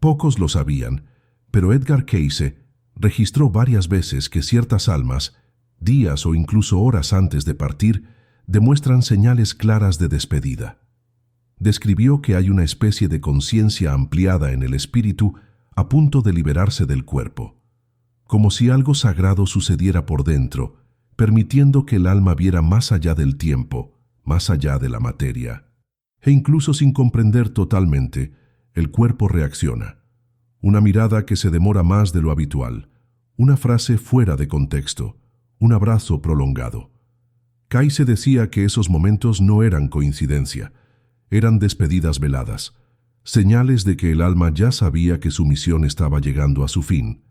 Pocos lo sabían, pero Edgar Cayce registró varias veces que ciertas almas, días o incluso horas antes de partir, demuestran señales claras de despedida. Describió que hay una especie de conciencia ampliada en el espíritu a punto de liberarse del cuerpo, como si algo sagrado sucediera por dentro, permitiendo que el alma viera más allá del tiempo, más allá de la materia. E incluso sin comprender totalmente, el cuerpo reacciona. Una mirada que se demora más de lo habitual, una frase fuera de contexto, un abrazo prolongado. Cayce decía que esos momentos no eran coincidencia, eran despedidas veladas, señales de que el alma ya sabía que su misión estaba llegando a su fin.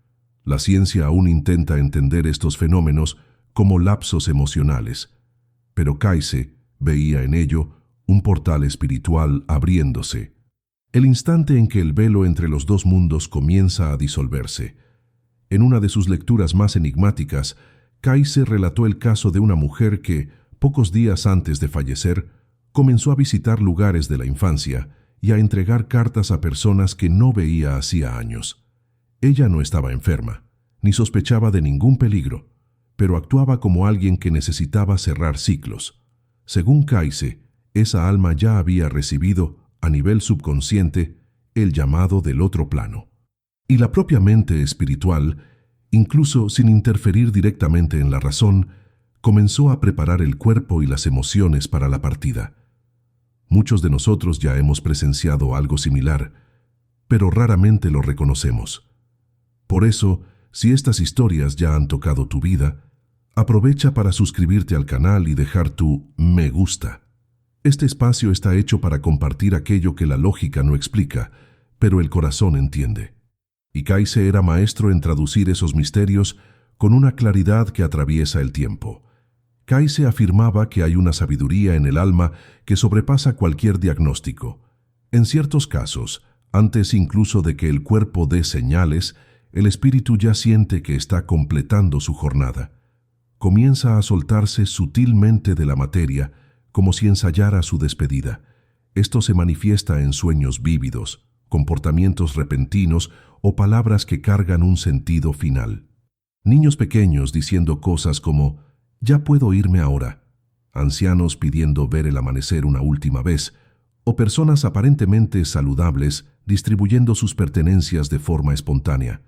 La ciencia aún intenta entender estos fenómenos como lapsos emocionales, pero Cayce veía en ello un portal espiritual abriéndose, el instante en que el velo entre los dos mundos comienza a disolverse. En una de sus lecturas más enigmáticas, Cayce relató el caso de una mujer que, pocos días antes de fallecer, comenzó a visitar lugares de la infancia y a entregar cartas a personas que no veía hacía años. Ella no estaba enferma, ni sospechaba de ningún peligro, pero actuaba como alguien que necesitaba cerrar ciclos. Según Cayce, esa alma ya había recibido, a nivel subconsciente, el llamado del otro plano. Y la propia mente espiritual, incluso sin interferir directamente en la razón, comenzó a preparar el cuerpo y las emociones para la partida. Muchos de nosotros ya hemos presenciado algo similar, pero raramente lo reconocemos. Por eso, si estas historias ya han tocado tu vida, aprovecha para suscribirte al canal y dejar tu me gusta. Este espacio está hecho para compartir aquello que la lógica no explica, pero el corazón entiende. Y Cayce era maestro en traducir esos misterios con una claridad que atraviesa el tiempo. Cayce afirmaba que hay una sabiduría en el alma que sobrepasa cualquier diagnóstico. En ciertos casos, antes incluso de que el cuerpo dé señales, el espíritu ya siente que está completando su jornada. Comienza a soltarse sutilmente de la materia, como si ensayara su despedida. Esto se manifiesta en sueños vívidos, comportamientos repentinos o palabras que cargan un sentido final. Niños pequeños diciendo cosas como «ya puedo irme ahora», ancianos pidiendo ver el amanecer una última vez, o personas aparentemente saludables distribuyendo sus pertenencias de forma espontánea.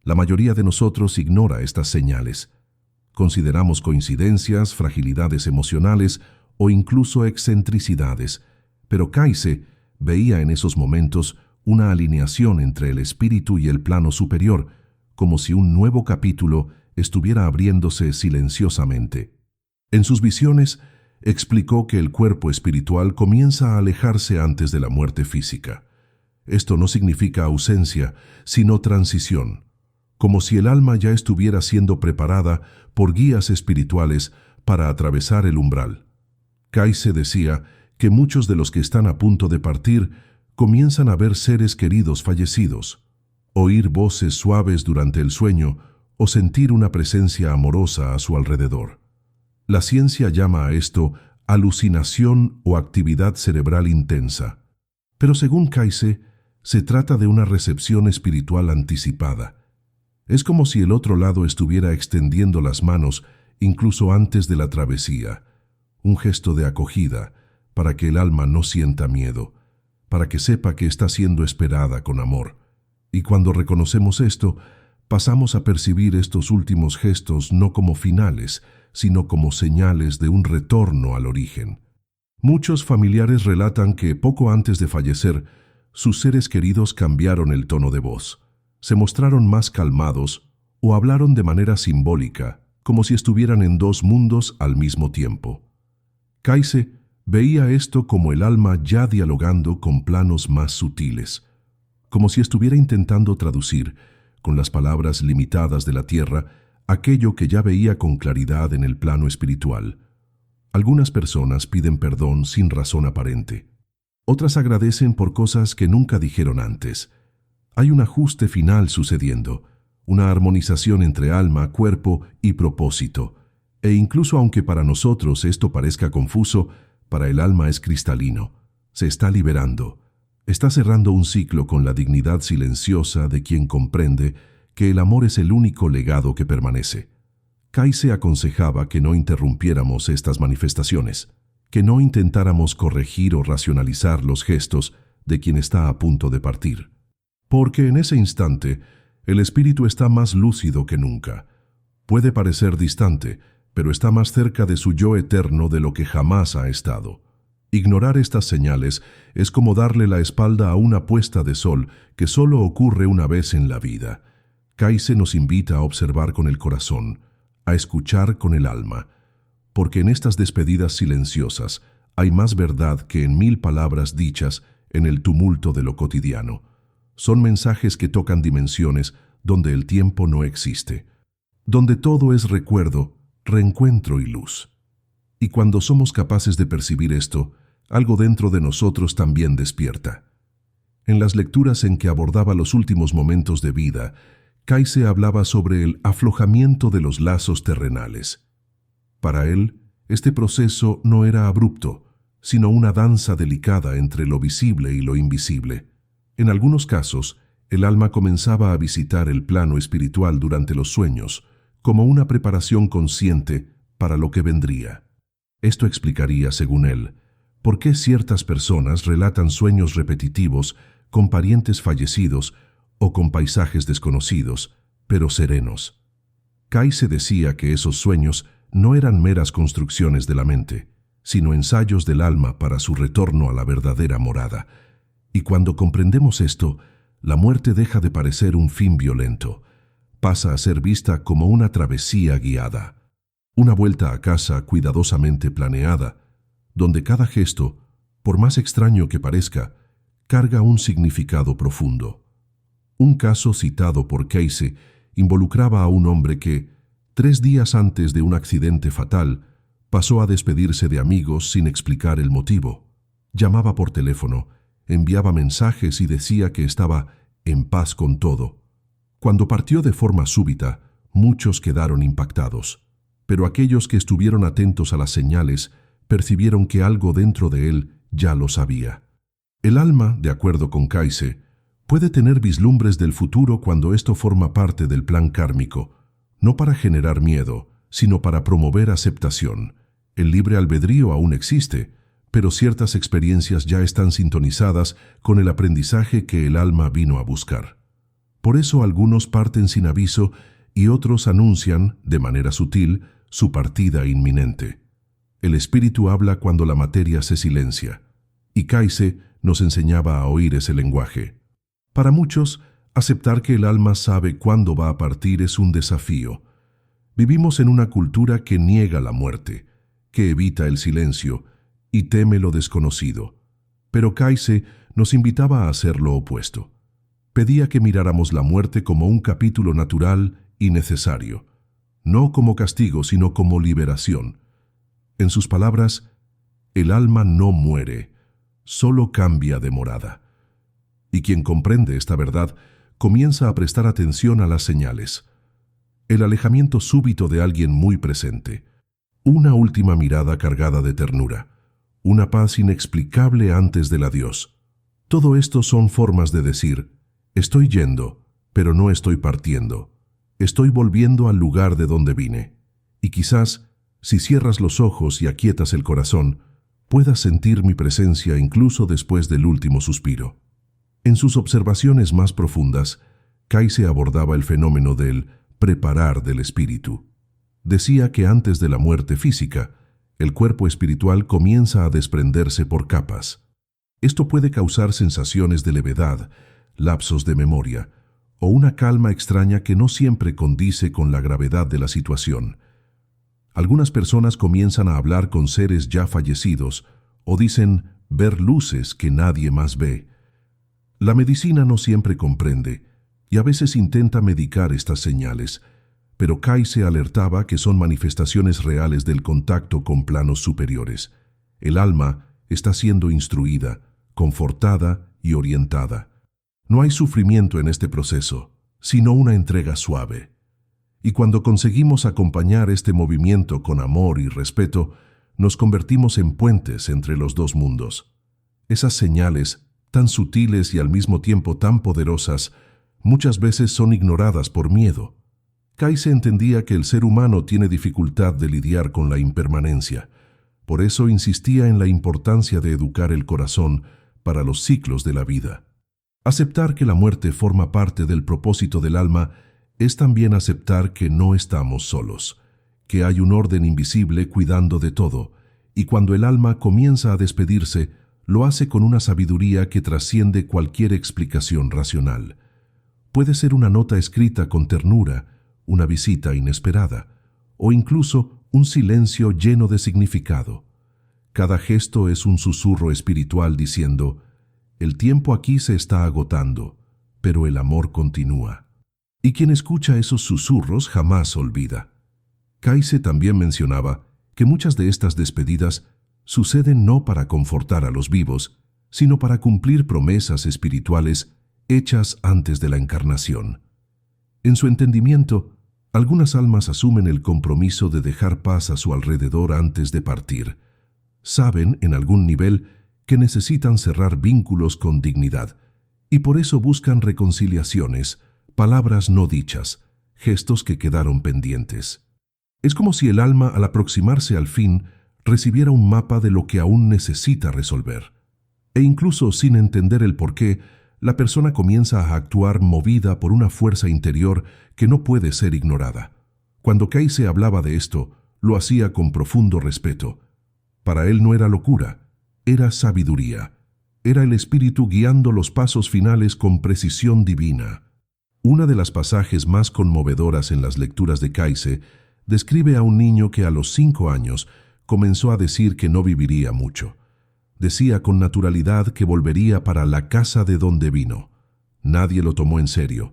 La mayoría de nosotros ignora estas señales. Consideramos coincidencias, fragilidades emocionales o incluso excentricidades, pero Cayce veía en esos momentos una alineación entre el espíritu y el plano superior, como si un nuevo capítulo estuviera abriéndose silenciosamente. En sus visiones, explicó que el cuerpo espiritual comienza a alejarse antes de la muerte física. Esto no significa ausencia, sino transición, como si el alma ya estuviera siendo preparada por guías espirituales para atravesar el umbral. Cayce decía que muchos de los que están a punto de partir comienzan a ver seres queridos fallecidos, oír voces suaves durante el sueño o sentir una presencia amorosa a su alrededor. La ciencia llama a esto alucinación o actividad cerebral intensa, pero según Cayce, se trata de una recepción espiritual anticipada. Es como si el otro lado estuviera extendiendo las manos incluso antes de la travesía, un gesto de acogida para que el alma no sienta miedo, para que sepa que está siendo esperada con amor. Y cuando reconocemos esto, pasamos a percibir estos últimos gestos no como finales, sino como señales de un retorno al origen. Muchos familiares relatan que poco antes de fallecer, sus seres queridos cambiaron el tono de voz, se mostraron más calmados o hablaron de manera simbólica, como si estuvieran en dos mundos al mismo tiempo. Cayce veía esto como el alma ya dialogando con planos más sutiles, como si estuviera intentando traducir, con las palabras limitadas de la tierra, aquello que ya veía con claridad en el plano espiritual. Algunas personas piden perdón sin razón aparente. Otras agradecen por cosas que nunca dijeron antes. Hay un ajuste final sucediendo, una armonización entre alma, cuerpo y propósito. E incluso aunque para nosotros esto parezca confuso, para el alma es cristalino. Se está liberando. Está cerrando un ciclo con la dignidad silenciosa de quien comprende que el amor es el único legado que permanece. Kaise aconsejaba que no interrumpiéramos estas manifestaciones, que no intentáramos corregir o racionalizar los gestos de quien está a punto de partir. Porque en ese instante, el espíritu está más lúcido que nunca. Puede parecer distante, pero está más cerca de su yo eterno de lo que jamás ha estado. Ignorar estas señales es como darle la espalda a una puesta de sol que solo ocurre una vez en la vida. Kaise nos invita a observar con el corazón, a escuchar con el alma, porque en estas despedidas silenciosas hay más verdad que en 1000 palabras dichas en el tumulto de lo cotidiano. Son mensajes que tocan dimensiones donde el tiempo no existe, donde todo es recuerdo, reencuentro y luz. Y cuando somos capaces de percibir esto, algo dentro de nosotros también despierta. En las lecturas en que abordaba los últimos momentos de vida, Kaise hablaba sobre el aflojamiento de los lazos terrenales. Para él, este proceso no era abrupto, sino una danza delicada entre lo visible y lo invisible. En algunos casos, el alma comenzaba a visitar el plano espiritual durante los sueños, como una preparación consciente para lo que vendría. Esto explicaría, según él, por qué ciertas personas relatan sueños repetitivos con parientes fallecidos o con paisajes desconocidos, pero serenos. Kaise decía que esos sueños no eran meras construcciones de la mente, sino ensayos del alma para su retorno a la verdadera morada. Y cuando comprendemos esto, la muerte deja de parecer un fin violento, pasa a ser vista como una travesía guiada, una vuelta a casa cuidadosamente planeada, donde cada gesto, por más extraño que parezca, carga un significado profundo. Un caso citado por Kaise involucraba a un hombre que, 3 días antes de un accidente fatal, pasó a despedirse de amigos sin explicar el motivo. Llamaba por teléfono, enviaba mensajes y decía que estaba en paz con todo. Cuando partió de forma súbita, muchos quedaron impactados, pero aquellos que estuvieron atentos a las señales percibieron que algo dentro de él ya lo sabía. El alma, de acuerdo con Kaise, puede tener vislumbres del futuro cuando esto forma parte del plan kármico, no para generar miedo, sino para promover aceptación. El libre albedrío aún existe, pero ciertas experiencias ya están sintonizadas con el aprendizaje que el alma vino a buscar. Por eso algunos parten sin aviso y otros anuncian, de manera sutil, su partida inminente. El espíritu habla cuando la materia se silencia, y Kaise nos enseñaba a oír ese lenguaje. Para muchos, aceptar que el alma sabe cuándo va a partir es un desafío. Vivimos en una cultura que niega la muerte, que evita el silencio y teme lo desconocido. Pero Kaise nos invitaba a hacer lo opuesto. Pedía que miráramos la muerte como un capítulo natural y necesario, no como castigo, sino como liberación. En sus palabras, el alma no muere, solo cambia de morada. Y quien comprende esta verdad comienza a prestar atención a las señales. El alejamiento súbito de alguien muy presente, una última mirada cargada de ternura, una paz inexplicable antes del adiós. Todo esto son formas de decir, estoy yendo, pero no estoy partiendo. Estoy volviendo al lugar de donde vine. Y quizás, si cierras los ojos y aquietas el corazón, puedas sentir mi presencia incluso después del último suspiro. En sus observaciones más profundas, Kaise abordaba el fenómeno del preparar del espíritu. Decía que antes de la muerte física, el cuerpo espiritual comienza a desprenderse por capas. Esto puede causar sensaciones de levedad, lapsos de memoria, o una calma extraña que no siempre condice con la gravedad de la situación. Algunas personas comienzan a hablar con seres ya fallecidos o dicen ver luces que nadie más ve. La medicina no siempre comprende y a veces intenta medicar estas señales, pero Kaise alertaba que son manifestaciones reales del contacto con planos superiores. El alma está siendo instruida, confortada y orientada. No hay sufrimiento en este proceso, sino una entrega suave. Y cuando conseguimos acompañar este movimiento con amor y respeto, nos convertimos en puentes entre los dos mundos. Esas señales tan sutiles y al mismo tiempo tan poderosas, muchas veces son ignoradas por miedo. Kaise entendía que el ser humano tiene dificultad de lidiar con la impermanencia. Por eso insistía en la importancia de educar el corazón para los ciclos de la vida. Aceptar que la muerte forma parte del propósito del alma es también aceptar que no estamos solos, que hay un orden invisible cuidando de todo, y cuando el alma comienza a despedirse, lo hace con una sabiduría que trasciende cualquier explicación racional. Puede ser una nota escrita con ternura, una visita inesperada, o incluso un silencio lleno de significado. Cada gesto es un susurro espiritual diciendo: el tiempo aquí se está agotando, pero el amor continúa. Y quien escucha esos susurros jamás olvida. Kaise también mencionaba que muchas de estas despedidas suceden no para confortar a los vivos, sino para cumplir promesas espirituales hechas antes de la encarnación. En su entendimiento, algunas almas asumen el compromiso de dejar paz a su alrededor antes de partir. Saben, en algún nivel, que necesitan cerrar vínculos con dignidad, y por eso buscan reconciliaciones, palabras no dichas, gestos que quedaron pendientes. Es como si el alma, al aproximarse al fin, recibiera un mapa de lo que aún necesita resolver. E incluso sin entender el porqué, la persona comienza a actuar movida por una fuerza interior que no puede ser ignorada. Cuando Kaise hablaba de esto, lo hacía con profundo respeto. Para él no era locura, era sabiduría. Era el espíritu guiando los pasos finales con precisión divina. Una de las pasajes más conmovedoras en las lecturas de Kaise describe a un niño que a los 5 años comenzó a decir que no viviría mucho. Decía con naturalidad que volvería para la casa de donde vino. Nadie lo tomó en serio.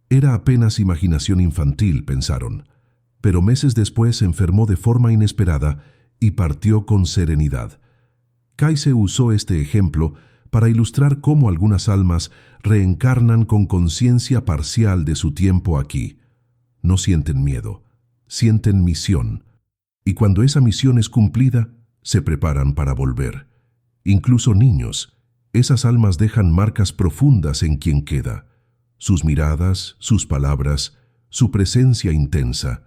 Era apenas imaginación infantil, pensaron. Pero meses después se enfermó de forma inesperada y partió con serenidad. Kaise usó este ejemplo para ilustrar cómo algunas almas reencarnan con conciencia parcial de su tiempo aquí. No sienten miedo, sienten misión. Y cuando esa misión es cumplida, se preparan para volver. Incluso niños, esas almas dejan marcas profundas en quien queda. Sus miradas, sus palabras, su presencia intensa,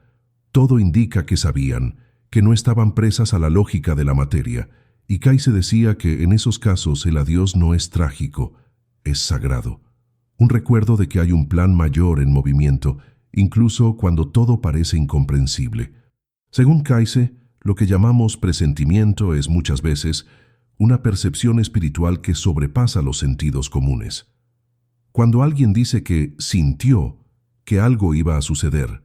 todo indica que sabían, que no estaban presas a la lógica de la materia, y Kaise decía que en esos casos el adiós no es trágico, es sagrado. Un recuerdo de que hay un plan mayor en movimiento, incluso cuando todo parece incomprensible. Según Kaise, lo que llamamos presentimiento es muchas veces una percepción espiritual que sobrepasa los sentidos comunes. Cuando alguien dice que sintió que algo iba a suceder,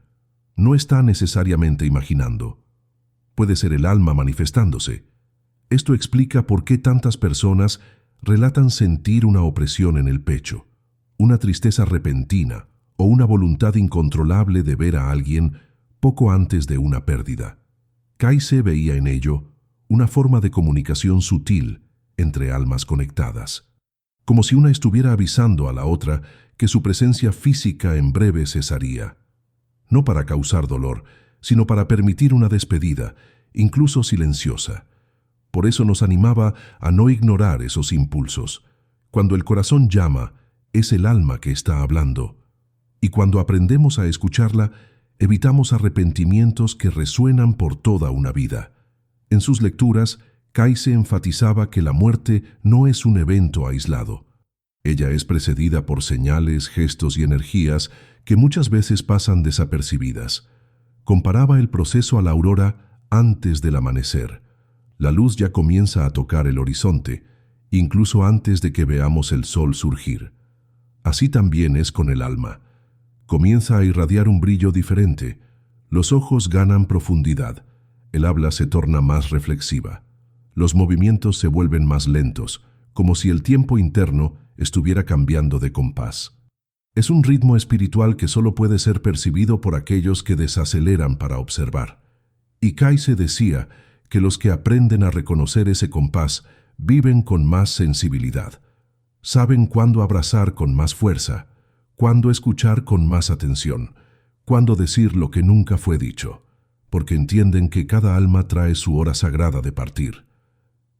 no está necesariamente imaginando. Puede ser el alma manifestándose. Esto explica por qué tantas personas relatan sentir una opresión en el pecho, una tristeza repentina o una voluntad incontrolable de ver a alguien poco antes de una pérdida. Kaise veía en ello una forma de comunicación sutil entre almas conectadas, como si una estuviera avisando a la otra que su presencia física en breve cesaría, no para causar dolor, sino para permitir una despedida, incluso silenciosa. Por eso nos animaba a no ignorar esos impulsos. Cuando el corazón llama, es el alma que está hablando. Y cuando aprendemos a escucharla, evitamos arrepentimientos que resuenan por toda una vida. En sus lecturas, Kaise enfatizaba que la muerte no es un evento aislado. Ella es precedida por señales, gestos y energías que muchas veces pasan desapercibidas. Comparaba el proceso a la aurora antes del amanecer. La luz ya comienza a tocar el horizonte, incluso antes de que veamos el sol surgir. Así también es con el alma. Comienza a irradiar un brillo diferente. Los ojos ganan profundidad. El habla se torna más reflexiva. Los movimientos se vuelven más lentos, como si el tiempo interno estuviera cambiando de compás. Es un ritmo espiritual que solo puede ser percibido por aquellos que desaceleran para observar. Y Kaise decía que los que aprenden a reconocer ese compás viven con más sensibilidad. Saben cuándo abrazar con más fuerza, cuándo escuchar con más atención, cuándo decir lo que nunca fue dicho, porque entienden que cada alma trae su hora sagrada de partir.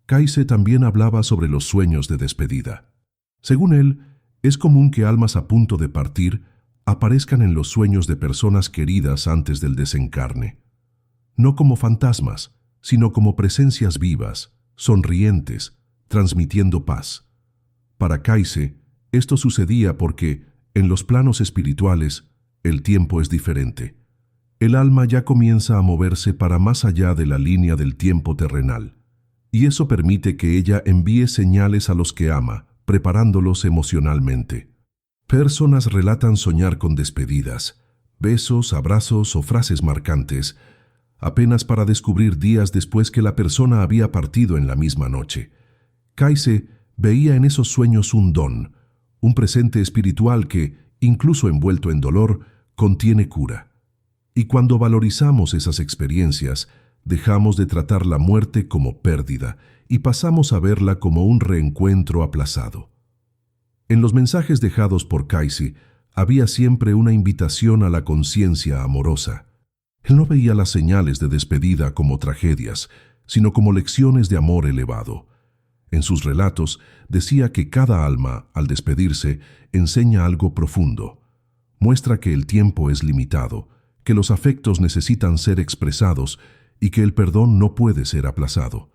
Kaise también hablaba sobre los sueños de despedida. Según él, es común que almas a punto de partir aparezcan en los sueños de personas queridas antes del desencarne, no como fantasmas, sino como presencias vivas, sonrientes, transmitiendo paz. Para Kaise, esto sucedía porque, en los planos espirituales, el tiempo es diferente. El alma ya comienza a moverse para más allá de la línea del tiempo terrenal, y eso permite que ella envíe señales a los que ama, preparándolos emocionalmente. Personas relatan soñar con despedidas, besos, abrazos o frases marcantes, apenas para descubrir días después que la persona había partido en la misma noche. Kaise veía en esos sueños un don, un presente espiritual que, incluso envuelto en dolor, contiene cura. Y cuando valorizamos esas experiencias, dejamos de tratar la muerte como pérdida y pasamos a verla como un reencuentro aplazado. En los mensajes dejados por Kaise había siempre una invitación a la conciencia amorosa. Él no veía las señales de despedida como tragedias, sino como lecciones de amor elevado. En sus relatos decía que cada alma, al despedirse, enseña algo profundo. Muestra que el tiempo es limitado, que los afectos necesitan ser expresados y que el perdón no puede ser aplazado.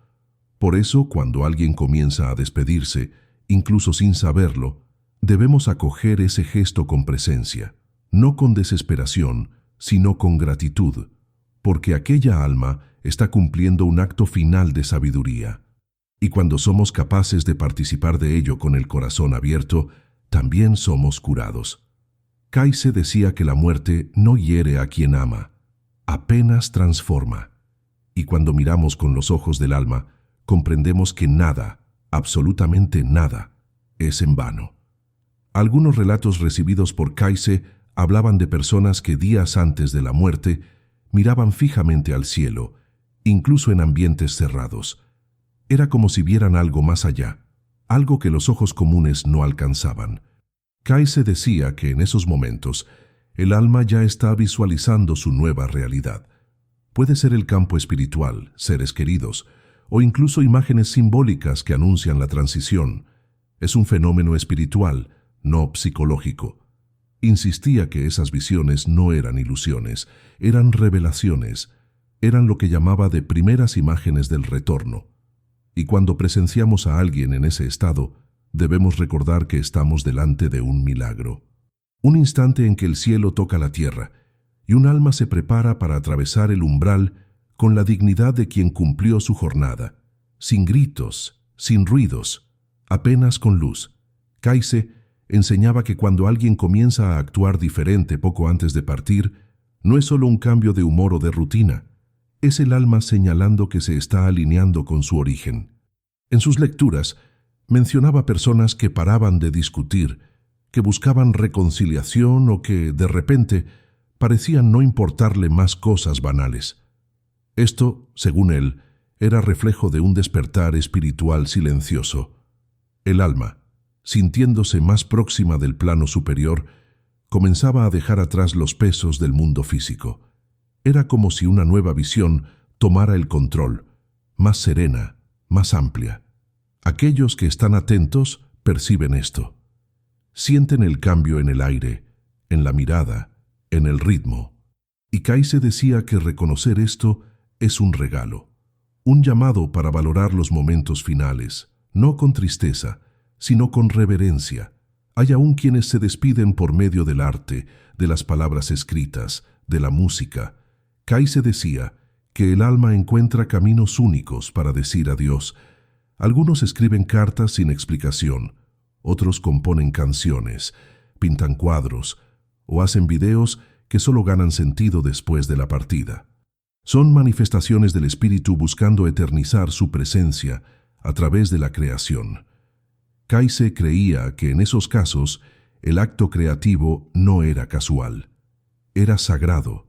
Por eso, cuando alguien comienza a despedirse, incluso sin saberlo, debemos acoger ese gesto con presencia, no con desesperación, sino con gratitud, porque aquella alma está cumpliendo un acto final de sabiduría. Y cuando somos capaces de participar de ello con el corazón abierto, también somos curados. Kaise decía que la muerte no hiere a quien ama, apenas transforma. Y cuando miramos con los ojos del alma, comprendemos que nada, absolutamente nada, es en vano. Algunos relatos recibidos por Kaise hablaban de personas que días antes de la muerte miraban fijamente al cielo, incluso en ambientes cerrados. Era como si vieran algo más allá, algo que los ojos comunes no alcanzaban. Kaise decía que en esos momentos el alma ya está visualizando su nueva realidad. Puede ser el campo espiritual, seres queridos, o incluso imágenes simbólicas que anuncian la transición. Es un fenómeno espiritual, no psicológico. Insistía que esas visiones no eran ilusiones, eran revelaciones, eran lo que llamaba de primeras imágenes del retorno. Y cuando presenciamos a alguien en ese estado, debemos recordar que estamos delante de un milagro. Un instante en que el cielo toca la tierra, y un alma se prepara para atravesar el umbral con la dignidad de quien cumplió su jornada, sin gritos, sin ruidos, apenas con luz. Kaise enseñaba que cuando alguien comienza a actuar diferente poco antes de partir, no es solo un cambio de humor o de rutina, es el alma señalando que se está alineando con su origen. En sus lecturas, mencionaba personas que paraban de discutir, que buscaban reconciliación o que, de repente, parecían no importarle más cosas banales. Esto, según él, era reflejo de un despertar espiritual silencioso. El alma, sintiéndose más próxima del plano superior, comenzaba a dejar atrás los pesos del mundo físico. Era como si una nueva visión tomara el control, más serena, más amplia. Aquellos que están atentos perciben esto. Sienten el cambio en el aire, en la mirada, en el ritmo. Y Kaise decía que reconocer esto es un regalo, un llamado para valorar los momentos finales, no con tristeza, sino con reverencia. Hay aún quienes se despiden por medio del arte, de las palabras escritas, de la música. Kaise decía que el alma encuentra caminos únicos para decir adiós. Algunos escriben cartas sin explicación, otros componen canciones, pintan cuadros o hacen videos que solo ganan sentido después de la partida. Son manifestaciones del espíritu buscando eternizar su presencia a través de la creación. Kaise creía que en esos casos el acto creativo no era casual, era sagrado,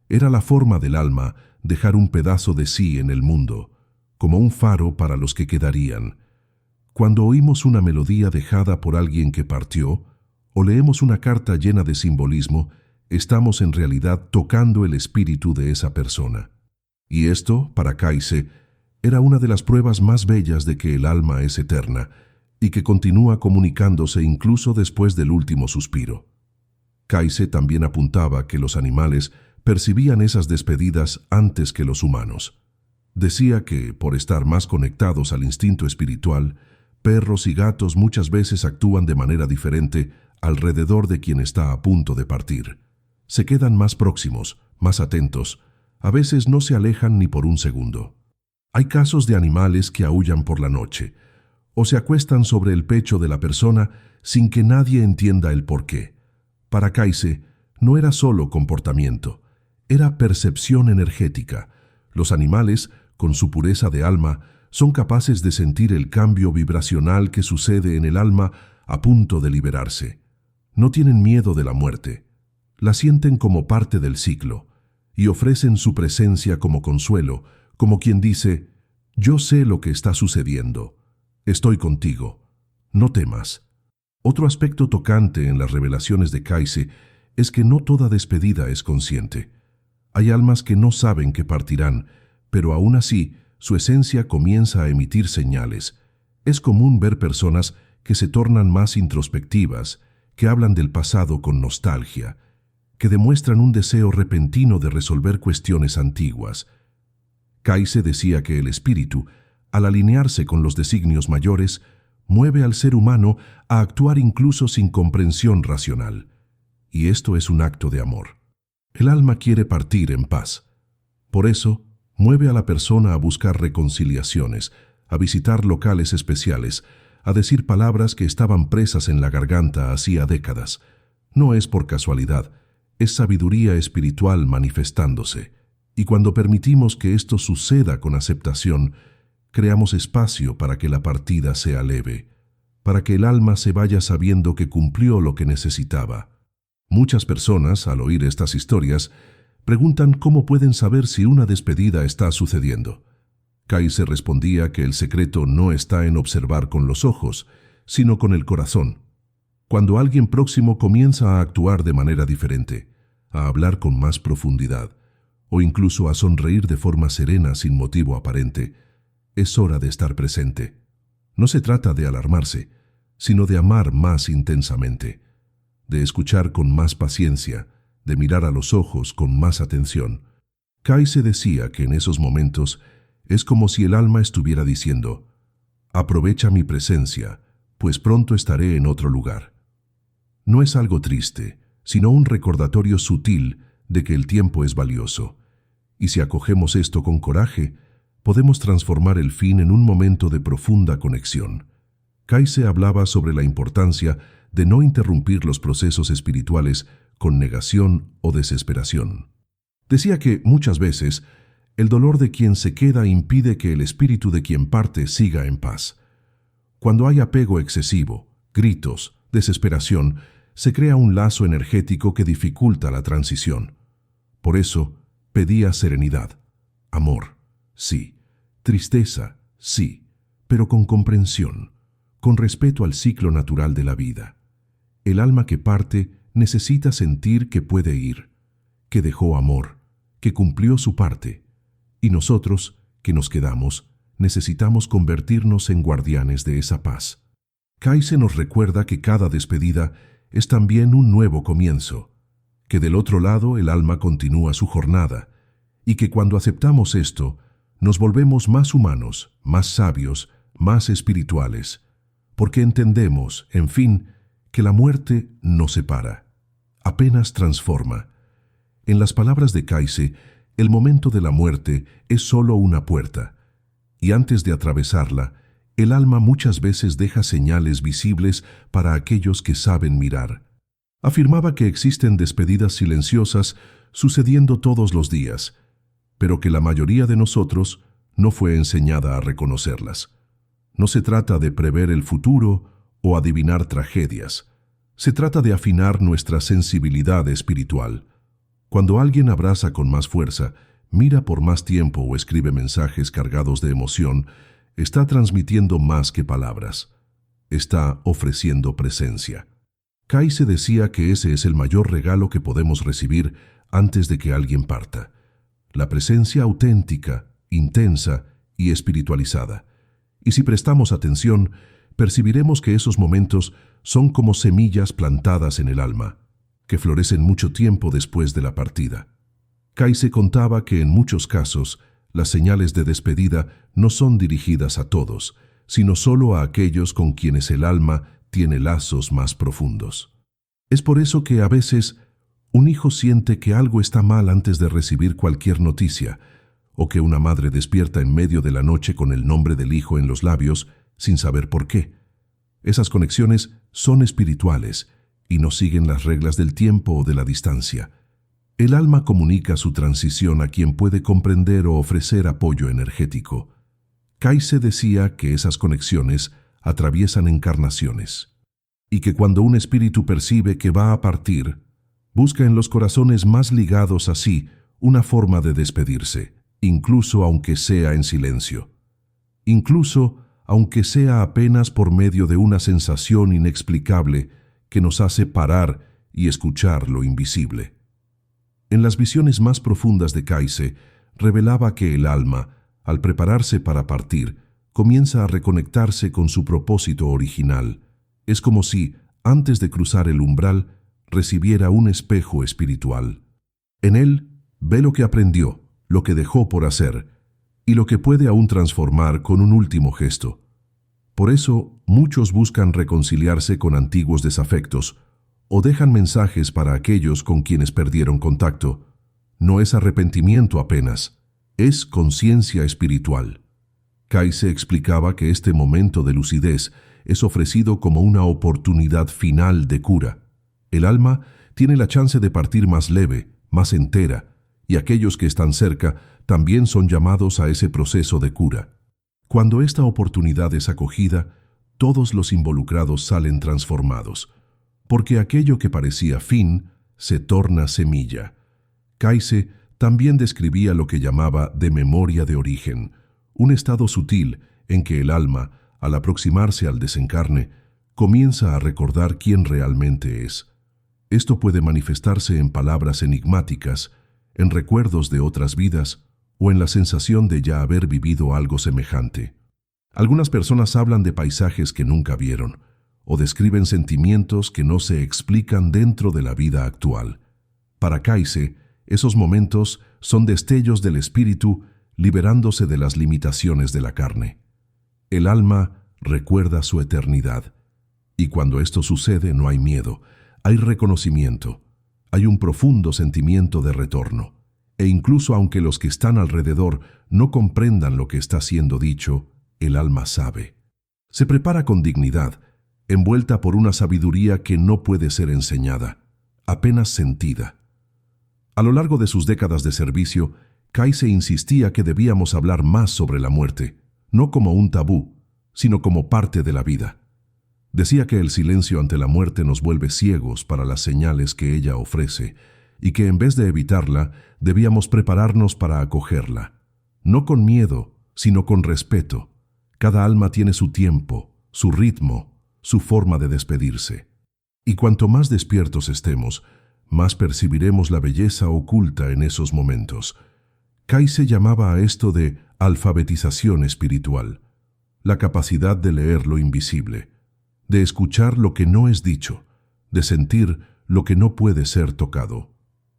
era la forma del alma dejar un pedazo de sí en el mundo, como un faro para los que quedarían. Cuando oímos una melodía dejada por alguien que partió, o leemos una carta llena de simbolismo, estamos en realidad tocando el espíritu de esa persona. Y esto, para Kaise, era una de las pruebas más bellas de que el alma es eterna, y que continúa comunicándose incluso después del último suspiro. Kayse también apuntaba que los animales percibían esas despedidas antes que los humanos. Decía que, por estar más conectados al instinto espiritual, perros y gatos muchas veces actúan de manera diferente alrededor de quien está a punto de partir. Se quedan más próximos, más atentos, a veces no se alejan ni por un segundo. Hay casos de animales que aúllan por la noche, o se acuestan sobre el pecho de la persona sin que nadie entienda el porqué. Para Kayse, no era solo comportamiento, era percepción energética. Los animales, con su pureza de alma, son capaces de sentir el cambio vibracional que sucede en el alma a punto de liberarse. No tienen miedo de la muerte, la sienten como parte del ciclo y ofrecen su presencia como consuelo, como quien dice: yo sé lo que está sucediendo, estoy contigo, no temas. Otro aspecto tocante en las revelaciones de Kayse es que no toda despedida es consciente. Hay almas que no saben que partirán, pero aún así su esencia comienza a emitir señales. Es común ver personas que se tornan más introspectivas, que hablan del pasado con nostalgia, que demuestran un deseo repentino de resolver cuestiones antiguas. Kayse decía que el espíritu, al alinearse con los designios mayores, mueve al ser humano a actuar incluso sin comprensión racional. Y esto es un acto de amor. El alma quiere partir en paz. Por eso, mueve a la persona a buscar reconciliaciones, a visitar locales especiales, a decir palabras que estaban presas en la garganta hacía décadas. No es por casualidad, es sabiduría espiritual manifestándose. Y cuando permitimos que esto suceda con aceptación, creamos espacio para que la partida sea leve, para que el alma se vaya sabiendo que cumplió lo que necesitaba. Muchas personas, al oír estas historias, preguntan cómo pueden saber si una despedida está sucediendo. Kayse respondía que el secreto no está en observar con los ojos, sino con el corazón. Cuando alguien próximo comienza a actuar de manera diferente, a hablar con más profundidad, o incluso a sonreír de forma serena sin motivo aparente, es hora de estar presente. No se trata de alarmarse, sino de amar más intensamente, de escuchar con más paciencia, de mirar a los ojos con más atención. Kayse decía que en esos momentos es como si el alma estuviera diciendo: aprovecha mi presencia, pues pronto estaré en otro lugar. No es algo triste, sino un recordatorio sutil de que el tiempo es valioso. Y si acogemos esto con coraje, podemos transformar el fin en un momento de profunda conexión. Kayse hablaba sobre la importancia de no interrumpir los procesos espirituales con negación o desesperación. Decía que, muchas veces, el dolor de quien se queda impide que el espíritu de quien parte siga en paz. Cuando hay apego excesivo, gritos, desesperación, se crea un lazo energético que dificulta la transición. Por eso, pedía serenidad, amor, sí, tristeza, sí, pero con comprensión, con respeto al ciclo natural de la vida. El alma que parte necesita sentir que puede ir, que dejó amor, que cumplió su parte, y nosotros, que nos quedamos, necesitamos convertirnos en guardianes de esa paz. Kayse nos recuerda que cada despedida es también un nuevo comienzo, que del otro lado el alma continúa su jornada, y que cuando aceptamos esto, nos volvemos más humanos, más sabios, más espirituales, porque entendemos, en fin, que la muerte no separa, apenas transforma. En las palabras de Kayse, el momento de la muerte es solo una puerta, y antes de atravesarla, el alma muchas veces deja señales visibles para aquellos que saben mirar. Afirmaba que existen despedidas silenciosas sucediendo todos los días, pero que la mayoría de nosotros no fue enseñada a reconocerlas. No se trata de prever el futuro o adivinar tragedias. Se trata de afinar nuestra sensibilidad espiritual. Cuando alguien abraza con más fuerza, mira por más tiempo o escribe mensajes cargados de emoción, está transmitiendo más que palabras. Está ofreciendo presencia. Kayse decía que ese es el mayor regalo que podemos recibir antes de que alguien parta. La presencia auténtica, intensa y espiritualizada. Y si prestamos atención, percibiremos que esos momentos son como semillas plantadas en el alma, que florecen mucho tiempo después de la partida. Kayse contaba que en muchos casos las señales de despedida no son dirigidas a todos, sino solo a aquellos con quienes el alma tiene lazos más profundos. Es por eso que a veces un hijo siente que algo está mal antes de recibir cualquier noticia, o que una madre despierta en medio de la noche con el nombre del hijo en los labios sin saber por qué. Esas conexiones son espirituales y no siguen las reglas del tiempo o de la distancia. El alma comunica su transición a quien puede comprender o ofrecer apoyo energético. Kayse decía que esas conexiones atraviesan encarnaciones, y que cuando un espíritu percibe que va a partir, busca en los corazones más ligados a sí una forma de despedirse, incluso aunque sea en silencio. Incluso aunque sea apenas por medio de una sensación inexplicable que nos hace parar y escuchar lo invisible. En las visiones más profundas de Kayse, revelaba que el alma, al prepararse para partir, comienza a reconectarse con su propósito original. Es como si, antes de cruzar el umbral, recibiera un espejo espiritual. En él ve lo que aprendió, lo que dejó por hacer, y lo que puede aún transformar con un último gesto. Por eso, muchos buscan reconciliarse con antiguos desafectos, o dejan mensajes para aquellos con quienes perdieron contacto. No es arrepentimiento apenas, es conciencia espiritual. Kayse explicaba que este momento de lucidez es ofrecido como una oportunidad final de cura. El alma tiene la chance de partir más leve, más entera, y aquellos que están cerca también son llamados a ese proceso de cura. Cuando esta oportunidad es acogida, todos los involucrados salen transformados, porque aquello que parecía fin se torna semilla. Kayse también describía lo que llamaba de memoria de origen, un estado sutil en que el alma, al aproximarse al desencarne, comienza a recordar quién realmente es. Esto puede manifestarse en palabras enigmáticas, en recuerdos de otras vidas o en la sensación de ya haber vivido algo semejante. Algunas personas hablan de paisajes que nunca vieron o describen sentimientos que no se explican dentro de la vida actual. Para Kayse, esos momentos son destellos del espíritu liberándose de las limitaciones de la carne. El alma recuerda su eternidad, y cuando esto sucede no hay miedo, hay reconocimiento, hay un profundo sentimiento de retorno, e incluso aunque los que están alrededor no comprendan lo que está siendo dicho, el alma sabe. Se prepara con dignidad, envuelta por una sabiduría que no puede ser enseñada, apenas sentida. A lo largo de sus décadas de servicio, Kayse insistía que debíamos hablar más sobre la muerte, no como un tabú, sino como parte de la vida. Decía que el silencio ante la muerte nos vuelve ciegos para las señales que ella ofrece, y que en vez de evitarla, debíamos prepararnos para acogerla. No con miedo, sino con respeto. Cada alma tiene su tiempo, su ritmo, su forma de despedirse. Y cuanto más despiertos estemos, más percibiremos la belleza oculta en esos momentos. Kayse llamaba a esto de alfabetización espiritual, la capacidad de leer lo invisible, de escuchar lo que no es dicho, de sentir lo que no puede ser tocado.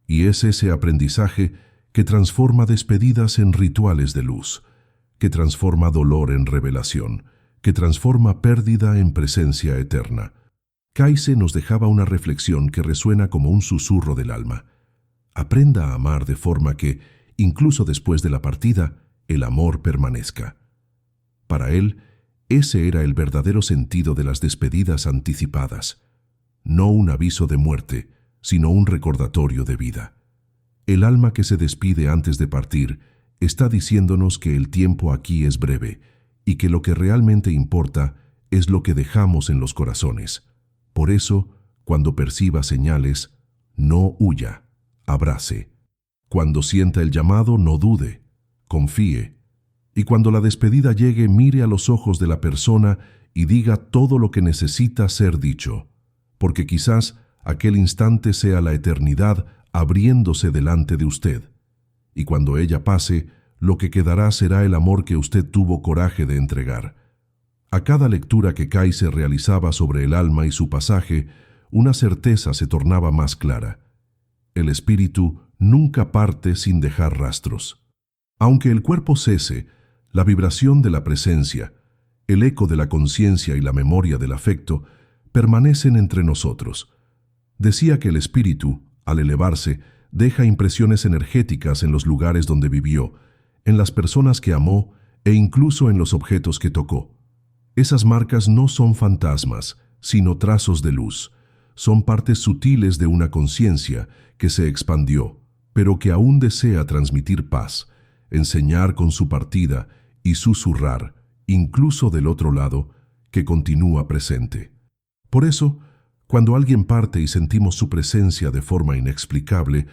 Y es ese aprendizaje que transforma despedidas en rituales de luz, que transforma dolor en revelación, que transforma pérdida en presencia eterna. Kayse nos dejaba una reflexión que resuena como un susurro del alma. Aprenda a amar de forma que, incluso después de la partida, el amor permanezca. Para él, ese era el verdadero sentido de las despedidas anticipadas. No un aviso de muerte, sino un recordatorio de vida. El alma que se despide antes de partir está diciéndonos que el tiempo aquí es breve y que lo que realmente importa es lo que dejamos en los corazones. Por eso, cuando perciba señales, no huya, abrace. Cuando sienta el llamado, no dude, confíe. Y cuando la despedida llegue, mire a los ojos de la persona y diga todo lo que necesita ser dicho, porque quizás aquel instante sea la eternidad abriéndose delante de usted. Y cuando ella pase, lo que quedará será el amor que usted tuvo coraje de entregar. A cada lectura que Kayse realizaba sobre el alma y su pasaje, una certeza se tornaba más clara. El espíritu nunca parte sin dejar rastros. Aunque el cuerpo cese, la vibración de la presencia, el eco de la conciencia y la memoria del afecto permanecen entre nosotros. Decía que el espíritu, al elevarse, deja impresiones energéticas en los lugares donde vivió, en las personas que amó e incluso en los objetos que tocó. Esas marcas no son fantasmas, sino trazos de luz. Son partes sutiles de una conciencia que se expandió, pero que aún desea transmitir paz, enseñar con su partida y susurrar, incluso del otro lado, que continúa presente. Por eso, cuando alguien parte y sentimos su presencia de forma inexplicable,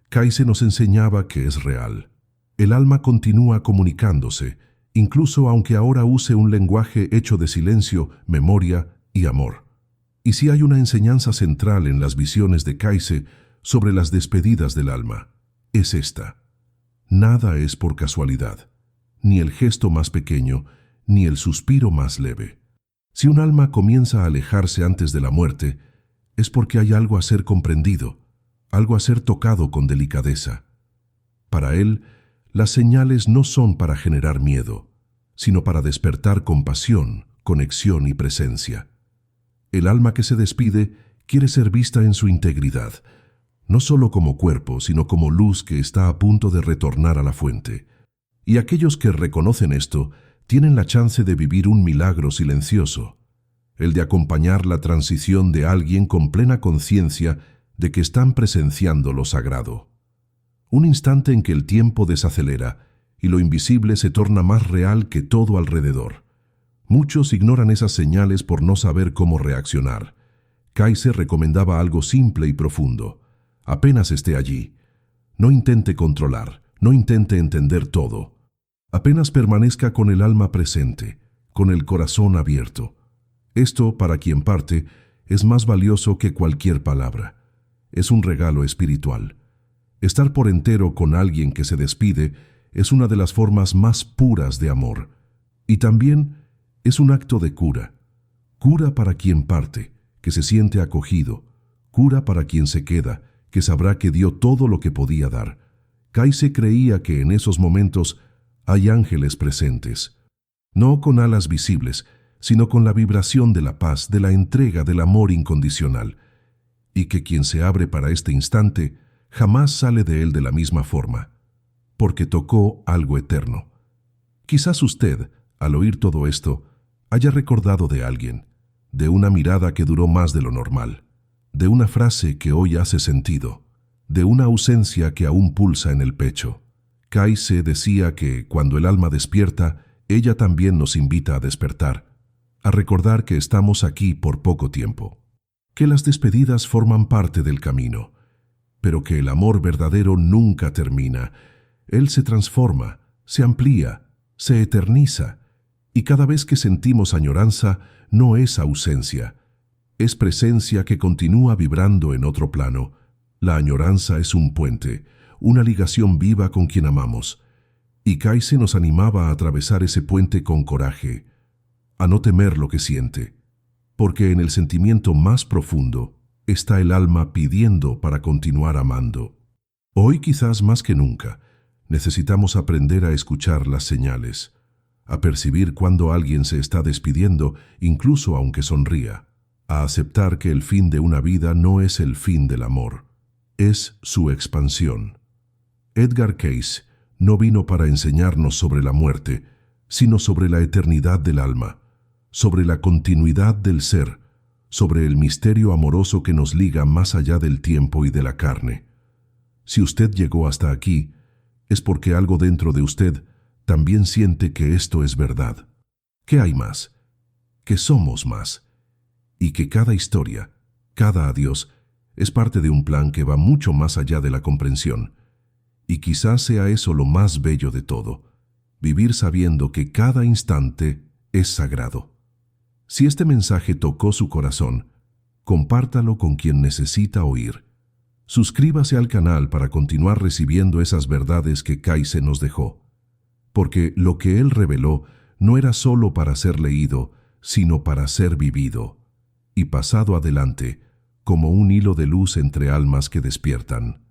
Kayse nos enseñaba que es real. El alma continúa comunicándose, incluso aunque ahora use un lenguaje hecho de silencio, memoria y amor. Y si hay una enseñanza central en las visiones de Kayse sobre las despedidas del alma, es esta. Nada es por casualidad, ni el gesto más pequeño, ni el suspiro más leve. Si un alma comienza a alejarse antes de la muerte, es porque hay algo a ser comprendido, algo a ser tocado con delicadeza. Para él, las señales no son para generar miedo, sino para despertar compasión, conexión y presencia. El alma que se despide quiere ser vista en su integridad, no solo como cuerpo, sino como luz que está a punto de retornar a la fuente. Y aquellos que reconocen esto tienen la chance de vivir un milagro silencioso, el de acompañar la transición de alguien con plena conciencia de que están presenciando lo sagrado. Un instante en que el tiempo desacelera y lo invisible se torna más real que todo alrededor. Muchos ignoran esas señales por no saber cómo reaccionar. Kayse recomendaba algo simple y profundo. Apenas esté allí, no intente controlar, no intente entender todo. Apenas permanezca con el alma presente, con el corazón abierto. Esto, para quien parte, es más valioso que cualquier palabra. Es un regalo espiritual. Estar por entero con alguien que se despide es una de las formas más puras de amor. Y también es un acto de cura. Cura para quien parte, que se siente acogido. Cura para quien se queda, que sabrá que dio todo lo que podía dar. Kayse creía que en esos momentos hay ángeles presentes, no con alas visibles, sino con la vibración de la paz, de la entrega, del amor incondicional, y que quien se abre para este instante jamás sale de él de la misma forma, porque tocó algo eterno. Quizás usted, al oír todo esto, haya recordado de alguien, de una mirada que duró más de lo normal, de una frase que hoy hace sentido, de una ausencia que aún pulsa en el pecho. Kayse decía que cuando el alma despierta, ella también nos invita a despertar, a recordar que estamos aquí por poco tiempo, que las despedidas forman parte del camino, pero que el amor verdadero nunca termina. Él se transforma, se amplía, se eterniza, y cada vez que sentimos añoranza, no es ausencia, es presencia que continúa vibrando en otro plano. La añoranza es un puente, una ligación viva con quien amamos, y Kayse nos animaba a atravesar ese puente con coraje, a no temer lo que siente, porque en el sentimiento más profundo está el alma pidiendo para continuar amando. Hoy quizás más que nunca, necesitamos aprender a escuchar las señales, a percibir cuando alguien se está despidiendo, incluso aunque sonría, a aceptar que el fin de una vida no es el fin del amor, es su expansión. Edgar Cayce no vino para enseñarnos sobre la muerte, sino sobre la eternidad del alma, sobre la continuidad del ser, sobre el misterio amoroso que nos liga más allá del tiempo y de la carne. Si usted llegó hasta aquí, es porque algo dentro de usted también siente que esto es verdad, que hay más, que somos más, y que cada historia, cada adiós, es parte de un plan que va mucho más allá de la comprensión. Y quizás sea eso lo más bello de todo, vivir sabiendo que cada instante es sagrado. Si este mensaje tocó su corazón, compártalo con quien necesita oír. Suscríbase al canal para continuar recibiendo esas verdades que Kayce nos dejó, porque lo que él reveló no era solo para ser leído, sino para ser vivido y pasado adelante como un hilo de luz entre almas que despiertan.